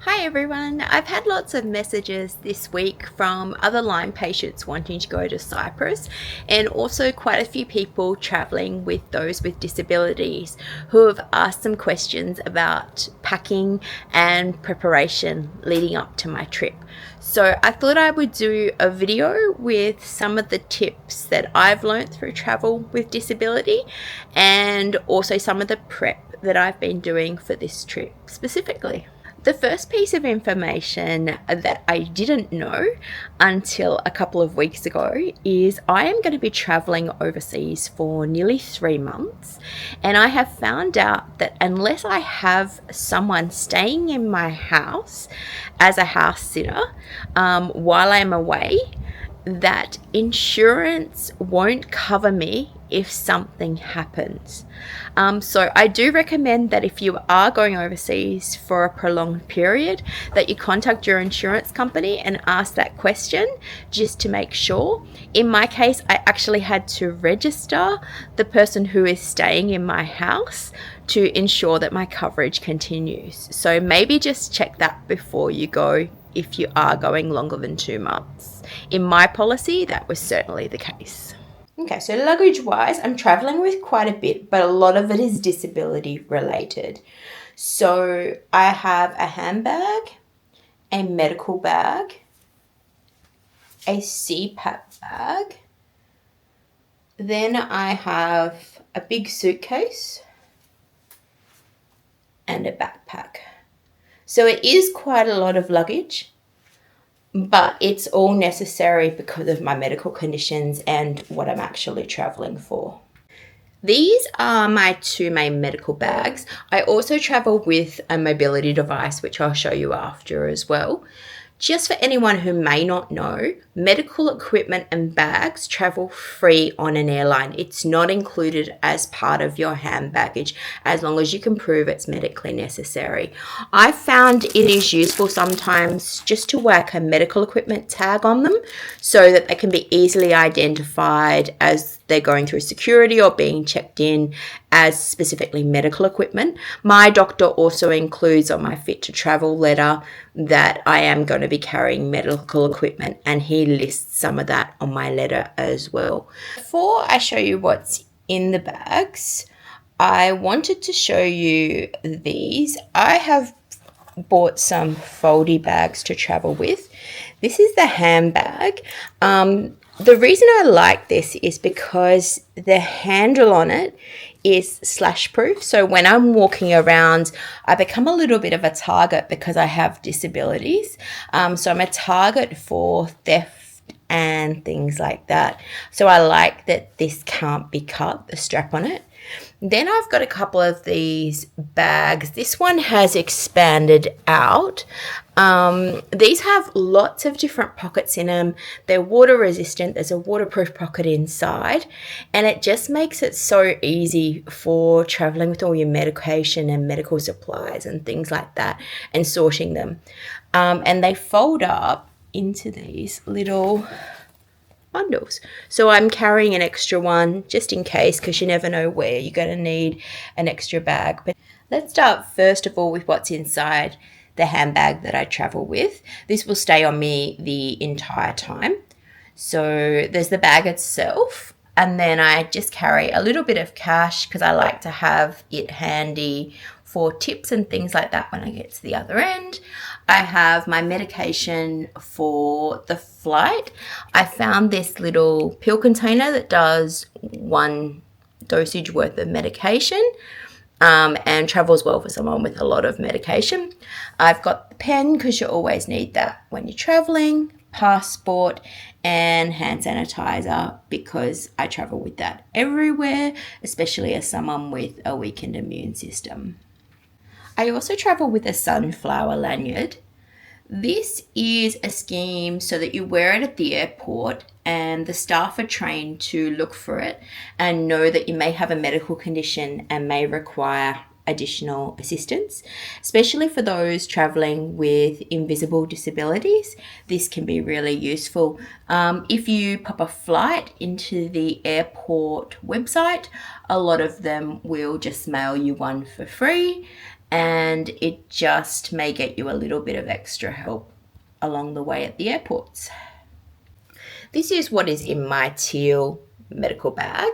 Hi everyone, I've had lots of messages this week from other Lyme patients wanting to go to Cyprus, and also quite a few people traveling with those with disabilities who have asked some questions about packing and preparation leading up to my trip. So I thought I would do a video with some of the tips that I've learned through travel with disability, and also some of the prep that I've been doing for this trip specifically. The first piece of information that I didn't know until a couple of weeks ago is I am going to be traveling overseas for nearly 3 months, and I have found out that unless I have someone staying in my house as a house sitter while I'm away, that insurance won't cover me if something happens. So I do recommend that if you are going overseas for a prolonged period, that you contact your insurance company and ask that question just to make sure. In my case, I actually had to register the person who is staying in my house to ensure that my coverage continues. So maybe just check that before you go if you are going longer than 2 months. In my policy, that was certainly the case. Okay, so luggage wise, I'm traveling with quite a bit, but a lot of it is disability related. So I have a handbag, a medical bag, a CPAP bag, then I have a big suitcase and a backpack. So it is quite a lot of luggage, but it's all necessary because of my medical conditions and what I'm actually traveling for. These are my two main medical bags. I also travel with a mobility device, which I'll show you after as well. Just for anyone who may not know, medical equipment and bags travel free on an airline. It's not included as part of your hand baggage as long as you can prove it's medically necessary. I found it is useful sometimes just to whack a medical equipment tag on them so that they can be easily identified as they're going through security or being checked in as specifically medical equipment. My doctor also includes on my fit to travel letter that I am going to be carrying medical equipment, and he lists some of that on my letter as well. Before I show you what's in the bags, I wanted to show you these. I have bought some foldy bags to travel with. This is the handbag. The reason I like this is because the handle on it is slash proof. So when I'm walking around, I become a little bit of a target because I have disabilities. So I'm a target for theft and things like that. So I like that this can't be cut, the strap on it. Then I've got a couple of these bags. This one has expanded out. These have lots of different pockets in them. They're water resistant. There's a waterproof pocket inside, and it just makes it so easy for traveling with all your medication and medical supplies and things like that and sorting them. And they fold up into these little bundles. So I'm carrying an extra one just in case, because you never know where you're going to need an extra bag. But let's start first of all with what's inside the handbag that I travel with. This will stay on me the entire time. So there's the bag itself, and then I just carry a little bit of cash because I like to have it handy for tips and things like that when I get to the other end. I have my medication for the flight. I found this little pill container that does one dosage worth of medication, and travels well for someone with a lot of medication. I've got the pen because you always need that when you're traveling, passport, and hand sanitizer because I travel with that everywhere, especially as someone with a weakened immune system. I also travel with a sunflower lanyard. This is a scheme so that you wear it at the airport and the staff are trained to look for it and know that you may have a medical condition and may require additional assistance, especially for those traveling with invisible disabilities. This can be really useful. If you pop a flight into the airport website, a lot of them will just mail you one for free. and it just may get you a little bit of extra help along the way at the airports. This is what is in my teal medical bag.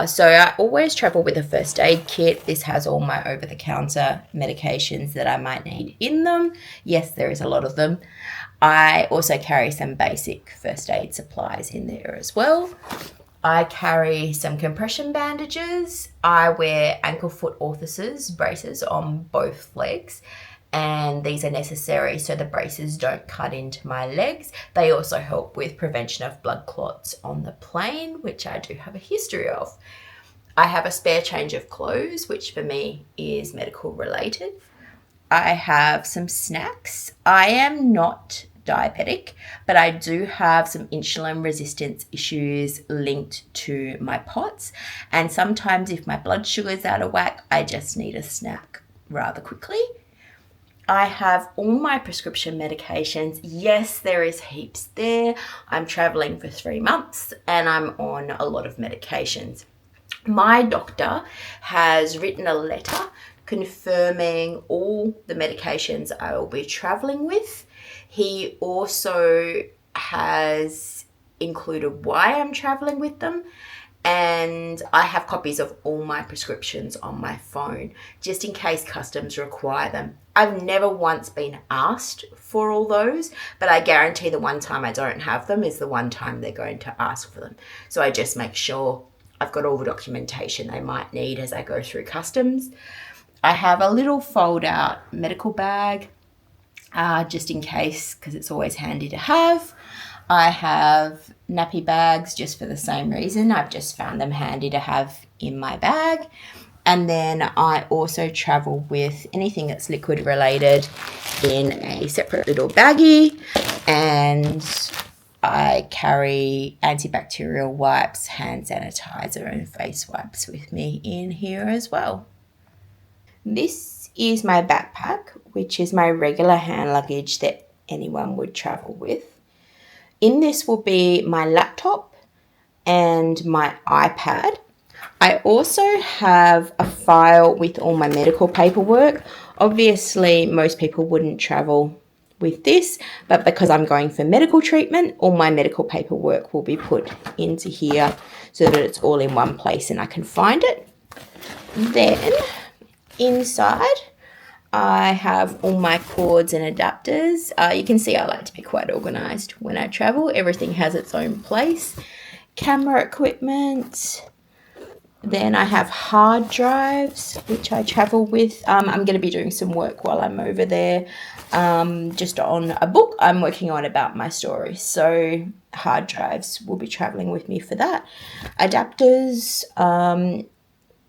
So I always travel with a first aid kit. This has all my over-the-counter medications that I might need in them. Yes, there is a lot of them. I also carry some basic first aid supplies in there as well. I carry some compression bandages. I wear ankle foot orthosis, braces on both legs, and these are necessary so the braces don't cut into my legs. They also help with prevention of blood clots on the plane, which I do have a history of. I have a spare change of clothes, which for me is medical related. I have some snacks. I am not diabetic, but I do have some insulin resistance issues linked to my POTS. And sometimes if my blood sugar is out of whack, I just need a snack rather quickly. I have all my prescription medications. Yes, there is heaps there. I'm traveling for 3 months and I'm on a lot of medications. My doctor has written a letter confirming all the medications I will be traveling with. He also has included why I'm traveling with them, and I have copies of all my prescriptions on my phone just in case customs require them. I've never once been asked for all those, but I guarantee the one time I don't have them is the one time they're going to ask for them. So I just make sure I've got all the documentation they might need as I go through customs. I have a little fold out medical bag just in case, because it's always handy to have. I have nappy bags just for the same reason. I've just found them handy to have in my bag. And then I also travel with anything that's liquid related in a separate little baggie. And I carry antibacterial wipes, hand sanitizer, and face wipes with me in here as well. This is my backpack, which is my regular hand luggage that anyone would travel with. In this will be my laptop and my iPad. I also have a file with all my medical paperwork. Obviously, most people wouldn't travel with this, but because I'm going for medical treatment, all my medical paperwork will be put into here so that it's all in one place and I can find it. Then inside, I have all my cords and adapters. You can see I like to be quite organised when I travel. Everything has its own place. Camera equipment. Then I have hard drives, which I travel with. I'm going to be doing some work while I'm over there, just on a book I'm working on about my story. So hard drives will be traveling with me for that. Adapters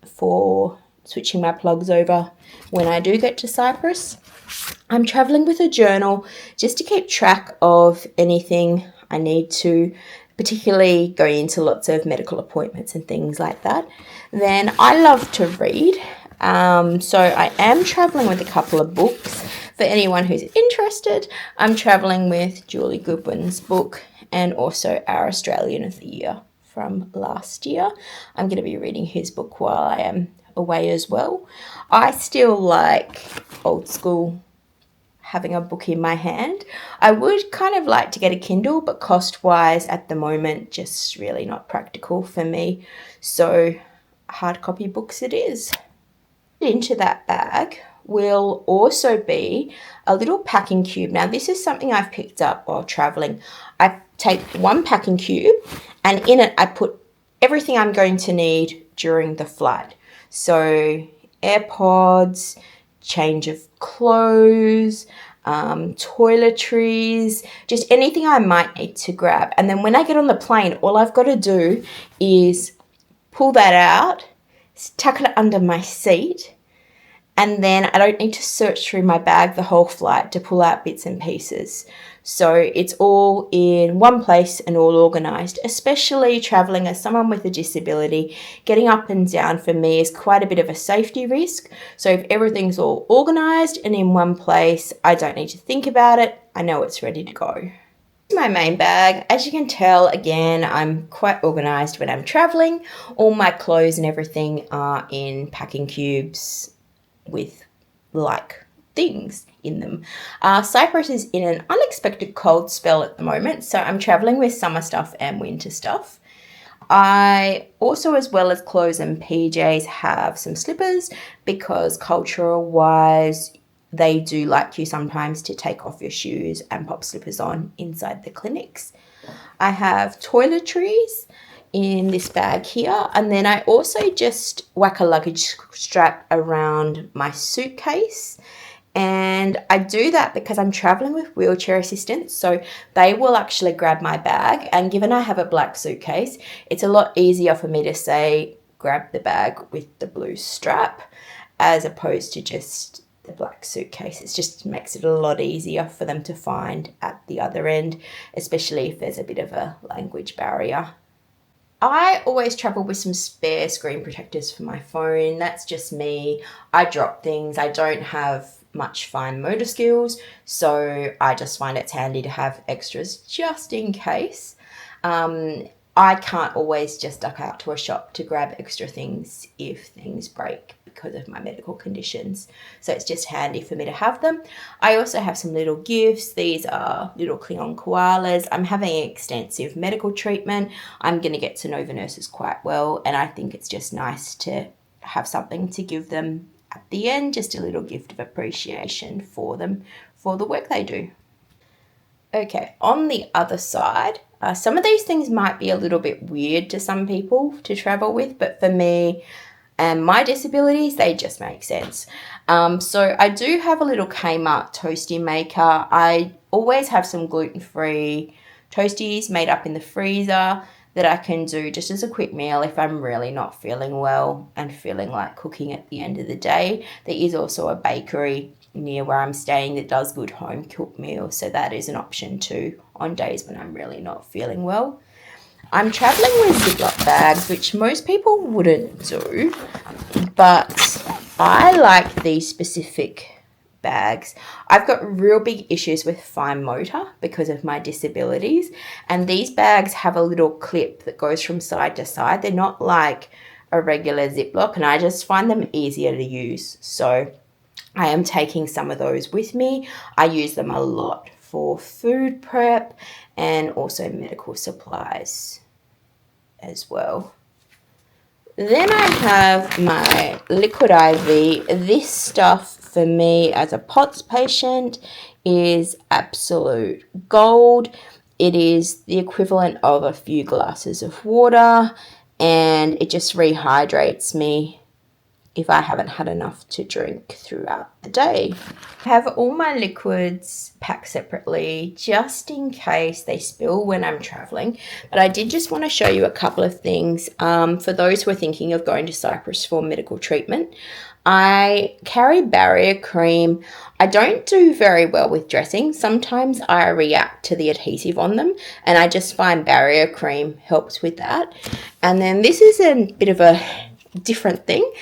for switching my plugs over when I do get to Cyprus. I'm traveling with a journal just to keep track of anything I need to, particularly going into lots of medical appointments and things like that. Then I love to read, so I am traveling with a couple of books. For anyone who's interested, I'm traveling with Julie Goodwin's book and also Our Australian of the Year from last year. I'm going to be reading his book while I am away as well. I still like old school having a book in my hand. I would kind of like to get a Kindle, but cost-wise at the moment, just really not practical for me. So hard copy books it is. Into that bag will also be a little packing cube. Now this is something I've picked up while traveling. I take one packing cube and in it I put everything I'm going to need during the flight. So AirPods, change of clothes, toiletries, just anything I might need to grab. And then when I get on the plane, all I've got to do is pull that out, tuck it under my seat, and then I don't need to search through my bag the whole flight to pull out bits and pieces. So it's all in one place and all organised, especially travelling as someone with a disability. Getting up and down for me is quite a bit of a safety risk. So if everything's all organised and in one place, I don't need to think about it. I know it's ready to go. My main bag, as you can tell, again, I'm quite organised when I'm travelling. All my clothes and everything are in packing cubes with like things in them. Cyprus is in an unexpected cold spell at the moment, so I'm traveling with summer stuff and winter stuff. I also, as well as clothes and PJs, have some slippers because cultural wise, they do like you sometimes to take off your shoes and pop slippers on inside the clinics. I have toiletries in this bag here, and then I also just whack a luggage strap around my suitcase. And I do that because I'm traveling with wheelchair assistants, so they will actually grab my bag. And given I have a black suitcase, it's a lot easier for me to say, grab the bag with the blue strap, as opposed to just the black suitcase. It just makes it a lot easier for them to find at the other end, especially if there's a bit of a language barrier. I always travel with some spare screen protectors for my phone. That's just me. I drop things. I don't have much fine motor skills, so I just find it's handy to have extras just in case. I can't always just duck out to a shop to grab extra things if things break because of my medical conditions. So it's just handy for me to have them. I also have some little gifts. These are little Klingon koalas. I'm having extensive medical treatment. I'm going to get to know the nurses quite well, and I think it's just nice to have something to give them at the end, just a little gift of appreciation for them for the work they do. Okay, on the other side, some of these things might be a little bit weird to some people to travel with, but for me and my disabilities, they just make sense. So I do have a little Kmart toasty maker. I always have some gluten-free toasties made up in the freezer that I can do just as a quick meal if I'm really not feeling well and feeling like cooking at the end of the day. There is also a bakery near where I'm staying that does good home cooked meals, so that is an option too on days when I'm really not feeling well. I'm traveling with Ziploc bags, which most people wouldn't do, but I like these specific bags. I've got real big issues with fine motor because of my disabilities, and these bags have a little clip that goes from side to side. They're not like a regular Ziploc, and I just find them easier to use. So I am taking some of those with me. I use them a lot for food prep and also medical supplies as well. Then I have my liquid IV. This stuff for me as a POTS patient is absolute gold. It is the equivalent of a few glasses of water, and it just rehydrates me if I haven't had enough to drink throughout the day. I have all my liquids packed separately just in case they spill when I'm traveling. But I did just want to show you a couple of things for those who are thinking of going to Cyprus for medical treatment. I carry barrier cream. I don't do very well with dressing. Sometimes I react to the adhesive on them, and I just find barrier cream helps with that. And then this is a bit of a different thing.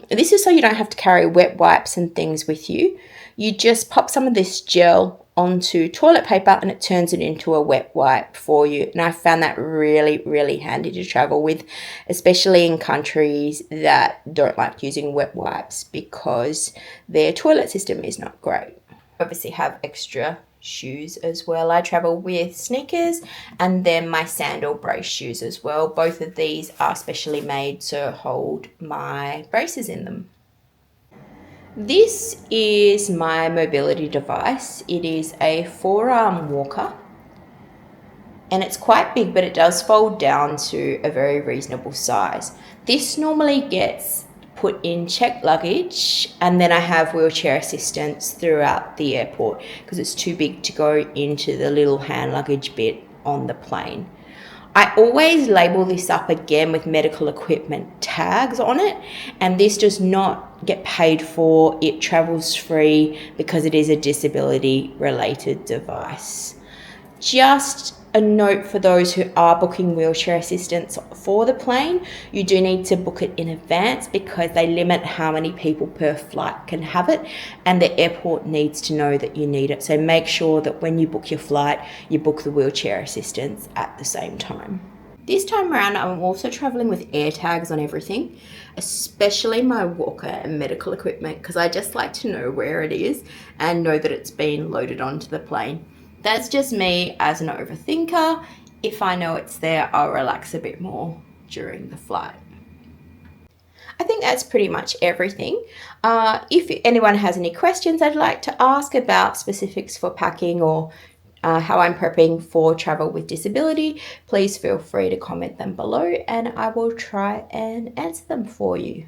This is so you don't have to carry wet wipes and things with you. You just pop some of this gel onto toilet paper and it turns it into a wet wipe for you. And I found that really, really handy to travel with, especially in countries that don't like using wet wipes because their toilet system is not great. Obviously have extra shoes as well. I travel with sneakers and then my sandal brace shoes as well. Both of these are specially made to hold my braces in them. This is my mobility device. It is a 4-arm walker and it's quite big, but it does fold down to a very reasonable size. This normally gets put in checked luggage, and then I have wheelchair assistance throughout the airport because it's too big to go into the little hand luggage bit on the plane. I always label this up again with medical equipment tags on it, and this does not get paid for. It travels free because it is a disability related device. Just a note for those who are booking wheelchair assistance for the plane, you do need to book it in advance because they limit how many people per flight can have it, and the airport needs to know that you need it. So make sure that when you book your flight, you book the wheelchair assistance at the same time. This time around, I'm also traveling with air tags on everything, especially my walker and medical equipment, because I just like to know where it is and know that it's been loaded onto the plane. That's just me as an overthinker. If I know it's there, I'll relax a bit more during the flight. I think that's pretty much everything. If anyone has any questions I'd like to ask about specifics for packing or how I'm prepping for travel with disability, please feel free to comment them below and I will try and answer them for you.